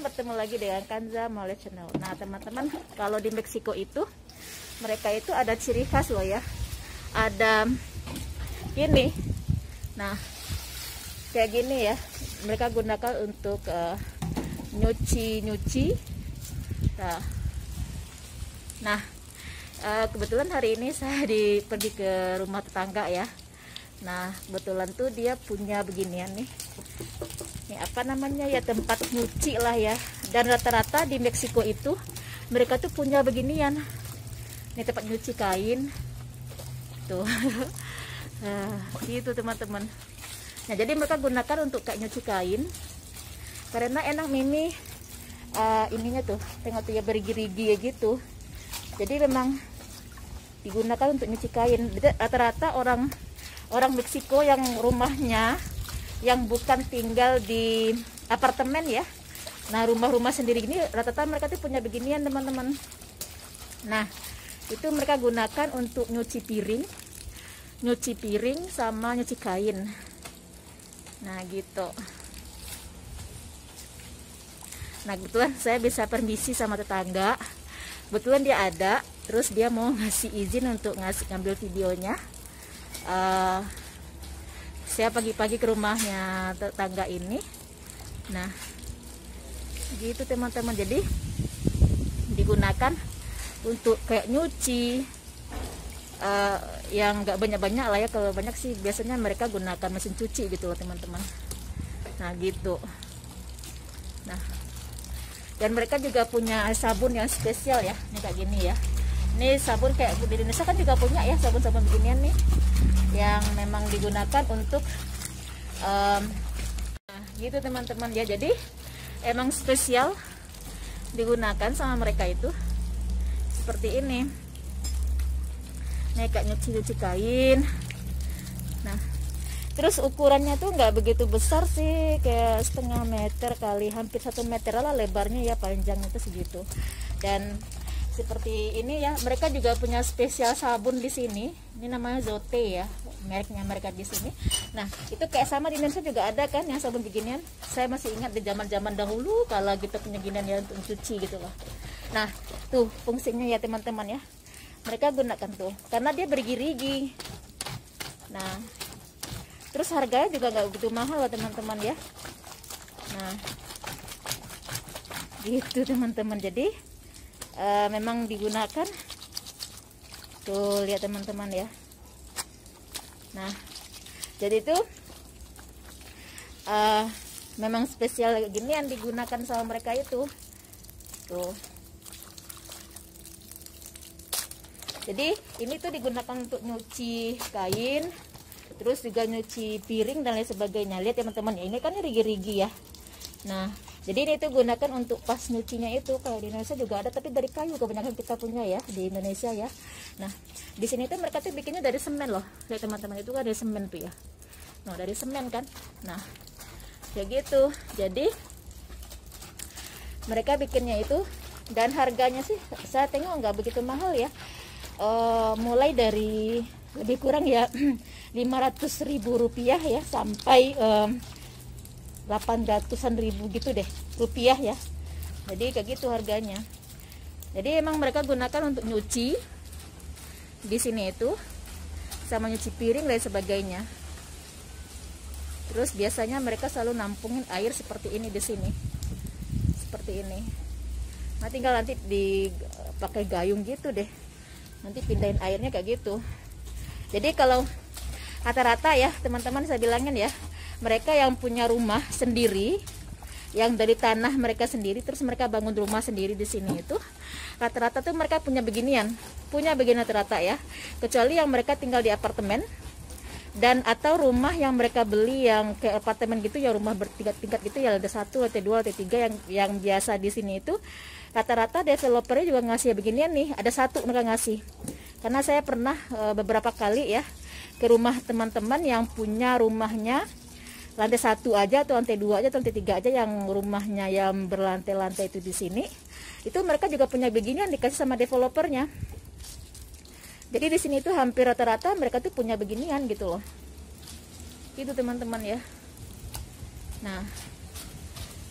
bertemu lagi dengan Kanza Mole Channel. Nah teman-teman, kalau di Meksiko itu mereka itu ada ciri khas loh ya. Ada gini. Nah kayak gini ya, mereka gunakan untuk nyuci. Nah kebetulan hari ini saya pergi ke rumah tetangga ya. Nah kebetulan tuh dia punya beginian nih. Ini apa namanya ya, tempat nyuci lah ya. Dan rata-rata di Meksiko itu mereka tuh punya beginian. Ini tempat nyuci kain tuh. Gitu teman-teman. Nah jadi mereka gunakan untuk kayak nyuci kain karena enak Mimi. Ininya tuh tengok tuh ya, berigi-rigi ya gitu. Jadi memang digunakan untuk nyuci kain. Rata-rata orang Meksiko yang rumahnya yang bukan tinggal di apartemen ya. Nah rumah-rumah sendiri ini rata-rata mereka tuh punya beginian teman-teman. Nah itu mereka gunakan untuk nyuci piring sama nyuci kain. Nah gitu. Nah kebetulan saya bisa permisi sama tetangga. Kebetulan dia ada, terus dia mau ngasih izin untuk ngambil videonya. Saya pagi-pagi ke rumahnya tetangga ini. Nah gitu teman-teman, jadi digunakan untuk kayak nyuci yang nggak banyak-banyak lah ya. Kalau banyak sih biasanya mereka gunakan mesin cuci gitu loh teman-teman. Nah gitu. Nah dan mereka juga punya sabun yang spesial ya, ini kayak gini ya. Ini sabun kayak di Indonesia kan juga punya ya, sabun-sabun beginian nih yang memang digunakan untuk nah, gitu teman-teman ya. Jadi emang spesial digunakan sama mereka itu seperti ini. Nih kayak nyuci kain. Nah terus ukurannya tuh nggak begitu besar sih, kayak setengah meter kali hampir 1 meter lah lebarnya ya, panjangnya itu segitu. Dan seperti ini ya, mereka juga punya spesial sabun di sini. Ini namanya Zote ya, mereknya mereka di sini. Nah itu kayak sama di Indonesia juga ada kan yang sabun beginian. Saya masih ingat di zaman dahulu kalau kita punya ginian ya untuk cuci gitu loh. Nah tuh fungsinya ya teman-teman ya, mereka gunakan tuh karena dia berigi-rigi. Nah terus harganya juga nggak begitu mahal loh teman-teman ya. Nah gitu teman-teman, jadi memang digunakan tuh, lihat teman-teman ya. Nah jadi itu memang spesial gini yang digunakan sama mereka itu tuh. Jadi ini tuh digunakan untuk nyuci kain, terus juga nyuci piring dan lain sebagainya. Lihat teman-teman ya, ini kan rigi-rigi ya. Nah jadi ini tuh gunakan untuk pas nyucinya itu. Kalau di Indonesia juga ada tapi dari kayu kebanyakan kita punya ya di Indonesia ya. Nah di sini tuh mereka tuh bikinnya dari semen loh. Lihat teman-teman, itu kan dari semen tuh ya. Nah dari semen kan. Nah kayak gitu. Jadi mereka bikinnya itu, dan harganya sih saya tengok nggak begitu mahal ya. Mulai dari lebih kurang ya 500.000 rupiah ya sampai 800-an ribu gitu deh rupiah ya. Jadi kayak gitu harganya. Jadi emang mereka gunakan untuk nyuci di sini itu sama nyuci piring dan sebagainya. Terus biasanya mereka selalu nampungin air seperti ini di sini, seperti ini. Nah tinggal nanti dipakai gayung gitu deh, nanti pindahin airnya kayak gitu. Jadi kalau rata-rata ya teman-teman, saya bilangin ya, mereka yang punya rumah sendiri, yang dari tanah mereka sendiri, terus mereka bangun rumah sendiri di sini itu, rata-rata tuh mereka punya beginian rata-rata ya. Kecuali yang mereka tinggal di apartemen dan atau rumah yang mereka beli yang kayak apartemen gitu ya, rumah bertingkat-tingkat gitu ya, ada 1, lantai 2, lantai 3 yang biasa di sini itu. Rata-rata developernya juga ngasih beginian nih, ada 1 mereka ngasih. Karena saya pernah beberapa kali ya ke rumah teman-teman yang punya rumahnya lantai 1 aja atau lantai 2 aja atau lantai 3 aja, yang rumahnya yang berlantai-lantai itu di sini. Itu mereka juga punya beginian dikasih sama developernya. Jadi di sini tuh hampir rata-rata mereka tuh punya beginian gitu loh. Itu teman-teman ya. Nah,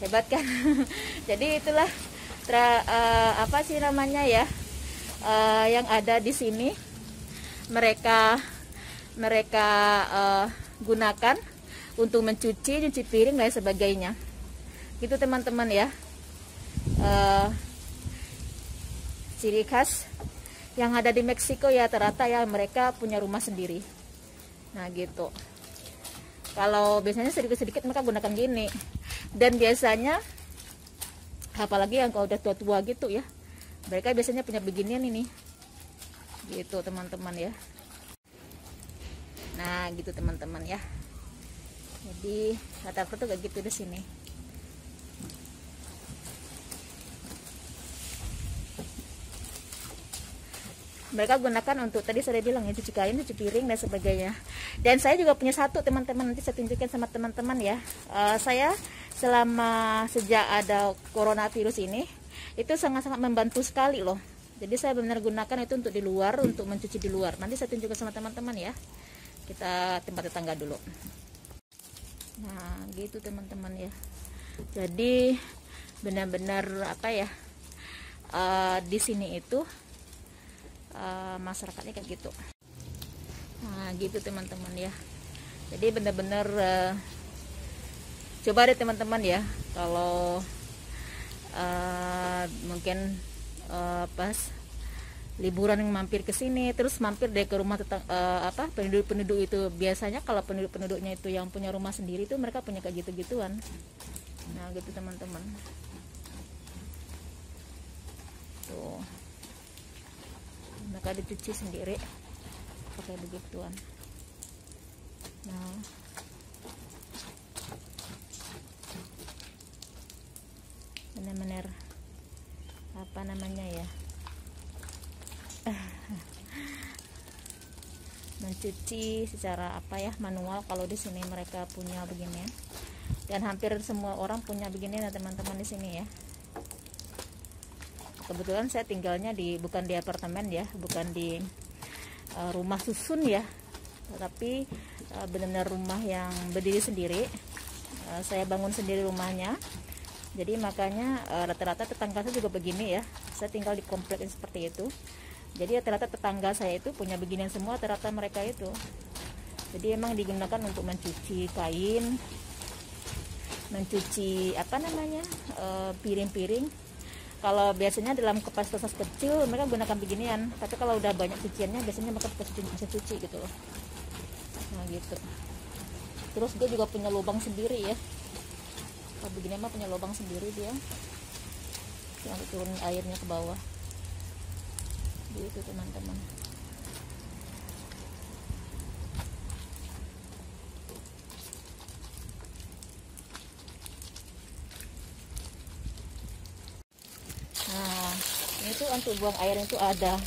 Hebat kan? Jadi itulah apa sih namanya ya, yang ada di sini mereka gunakan untuk cuci piring dan sebagainya gitu teman-teman ya. Ciri khas yang ada di Meksiko ya rata-rata ya mereka punya rumah sendiri. Nah gitu. Kalau biasanya sedikit-sedikit mereka gunakan gini. Dan biasanya apalagi yang kalau udah tua-tua gitu ya, mereka biasanya punya beginian ini. Gitu teman-teman ya. Nah gitu teman-teman ya. Jadi rata-rata tuh kayak gitu di sini. Mereka gunakan untuk, tadi saya bilang ya, cuci kain, cuci piring dan sebagainya. Dan saya juga punya satu teman-teman, nanti saya tunjukkan sama teman-teman ya. Saya sejak ada coronavirus ini, itu sangat-sangat membantu sekali loh. Jadi saya benar gunakan itu untuk di luar, untuk mencuci di luar. Nanti saya tunjukkan sama teman-teman ya. Kita tempat tetangga dulu. Nah gitu teman-teman ya. Jadi benar-benar apa ya, di sini itu masyarakatnya kayak gitu. Nah gitu teman-teman ya. Jadi benar-benar coba deh teman-teman ya, kalau mungkin pas liburan yang mampir ke sini, terus mampir deh ke rumah penduduk-penduduk itu. Biasanya kalau penduduk-penduduknya itu yang punya rumah sendiri itu mereka punya kayak gitu-gituan. Nah gitu teman-teman. Tuh, mereka dicuci sendiri pakai begituan. Nah benar-benar apa namanya ya, mencuci secara apa ya, manual. Kalau di sini mereka punya begini, dan hampir semua orang punya begini ya teman-teman di sini ya. Kebetulan saya tinggalnya bukan di apartemen ya, bukan di rumah susun ya, tapi benar-benar rumah yang berdiri sendiri. Saya bangun sendiri rumahnya, jadi makanya rata-rata tetangga saya juga begini ya. Saya tinggal di komplek seperti itu, jadi rata-rata tetangga saya itu punya beginian semua, rata-rata mereka itu. Jadi emang digunakan untuk mencuci kain, mencuci apa namanya, piring-piring. Kalau biasanya dalam kapasitas kecil mereka gunakan beginian, tapi kalau udah banyak cuciannya biasanya mereka bisa cuci gitu loh. Nah gitu. Terus dia juga punya lubang sendiri ya. Kalau begini mah punya lubang sendiri dia, yang turun airnya ke bawah. Gitu teman-teman. Nah ini tuh untuk buang air itu ada.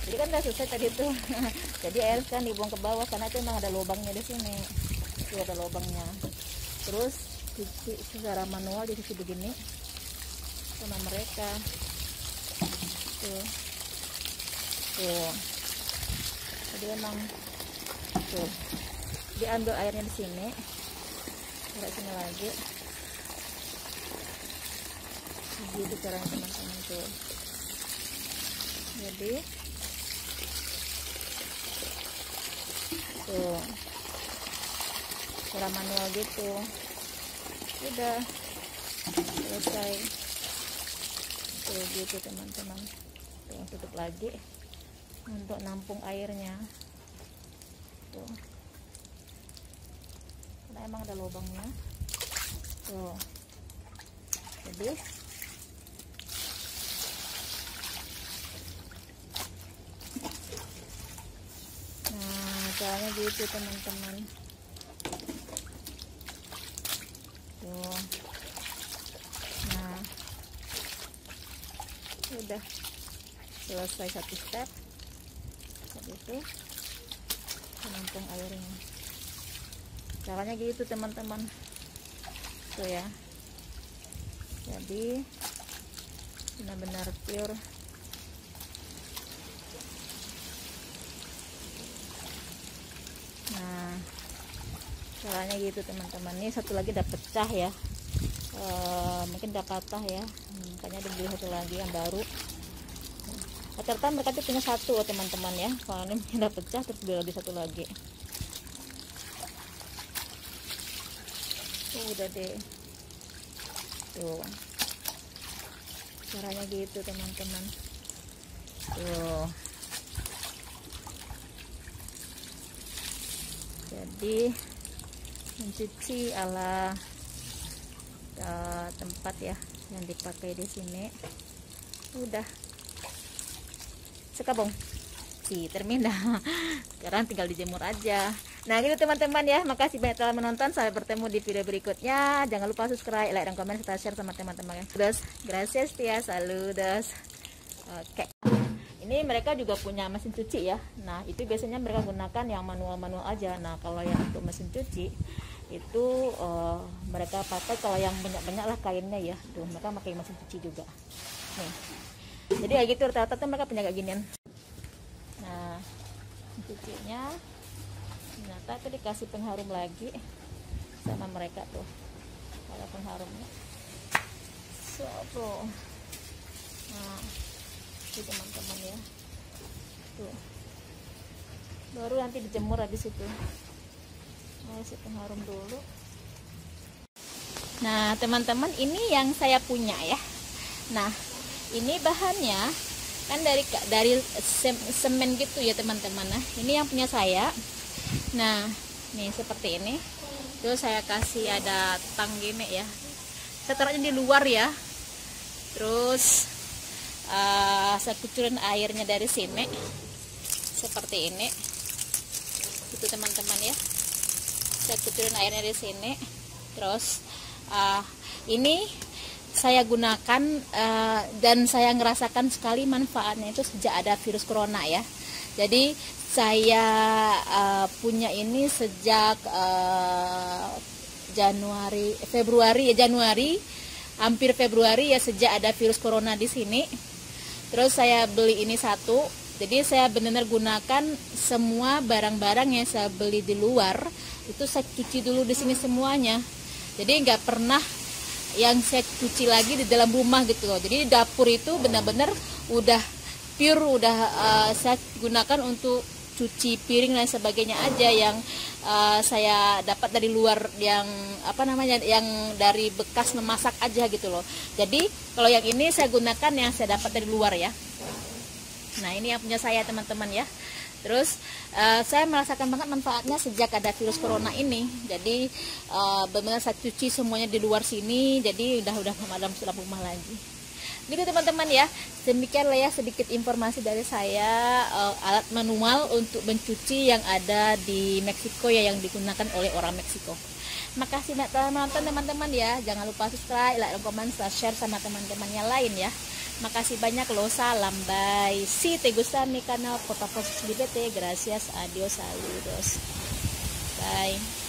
Jadi kan udah selesai tadi tuh. Jadi air kan dibuang ke bawah karena itu memang ada lubangnya di sini. Itu ada lubangnya. Terus cuci secara manual, dicuci begini sama mereka. Tuh. Jadi emang tuh diambil airnya di sini, taruh sini lagi. Gitu caranya teman-teman tuh. Jadi tuh cara manual gitu. Udah selesai. Tuh gitu teman-teman. Tuh tutup lagi untuk nampung airnya. Tuh. Karena emang ada lubangnya. Tuh. Jadi caranya gitu teman-teman. Tuh. Nah udah selesai satu step. Habis itu menampung airnya. Caranya gitu teman-teman. Tuh ya. Jadi benar-benar pure. Nah caranya gitu teman-teman. Ini satu lagi udah pecah ya, mungkin udah patah ya, makanya dibeli satu lagi yang baru. Rata-rata mereka tuh punya satu teman-teman ya, kalau ini udah pecah terus beli lagi satu lagi. Udah deh tuh, caranya gitu teman-teman tuh. Jadi mencuci ala tempat ya yang dipakai di sini udah sekabong si terminal. Sekarang tinggal dijemur aja. Nah gitu teman-teman ya, makasih banyak telah menonton. Sampai bertemu di video berikutnya. Jangan lupa subscribe, like, dan komen, serta share sama teman-teman. Dos, gracias tia, saludos. Oke, ini mereka juga punya mesin cuci ya. Nah itu biasanya mereka gunakan yang manual-manual aja. Nah kalau yang untuk mesin cuci itu mereka pakai kalau yang banyak-banyak lah kainnya ya. Tuh mereka pakai mesin cuci juga. Nih, jadi kayak gitu rata-rata tuh mereka punya kayak ginian. Nah cucinya ternyata itu dikasih pengharum lagi sama mereka tuh, ada pengharumnya. So, nah itu teman-teman ya, tuh baru nanti dijemur habis itu. Nah, si pengharum dulu. Nah teman-teman, ini yang saya punya ya. Nah ini bahannya kan dari semen gitu ya teman-teman. Nah ini yang punya saya. Nah nih seperti ini. Terus saya kasih ada tang gini ya, saya taruhnya di luar ya. Terus saya kucurin airnya dari sini seperti ini itu teman-teman ya. Saya kucurin airnya di sini. Terus ini saya gunakan dan saya ngerasakan sekali manfaatnya itu sejak ada virus corona ya. Jadi saya punya ini sejak Januari, hampir Februari ya, sejak ada virus corona di sini. Terus saya beli ini satu. Jadi saya benar-benar gunakan semua barang-barang yang saya beli di luar itu saya cuci dulu di sini semuanya. Jadi nggak pernah yang saya cuci lagi di dalam rumah gitu loh. Jadi di dapur itu benar-benar udah pure, udah saya gunakan untuk cuci piring dan sebagainya aja yang saya dapat dari luar, yang apa namanya, yang dari bekas memasak aja gitu loh. Jadi kalau yang ini saya gunakan yang saya dapat dari luar ya. Nah ini yang punya saya teman-teman ya. Terus saya merasakan banget manfaatnya sejak ada virus corona ini. Jadi benar-benar saya cuci semuanya di luar sini. Jadi udah dalam rumah lagi. Gitu teman-teman ya. Demikianlah ya sedikit informasi dari saya alat manual untuk mencuci yang ada di Meksiko ya, yang digunakan oleh orang Meksiko. Makasih banyak telah menonton teman-teman ya. Jangan lupa subscribe, like, dan komen, share sama teman-teman yang lain ya. Makasih banyak loh, salam, bye. Si te gusta mi canal, por favor suscríbete, gracias, adios, saludos, bye.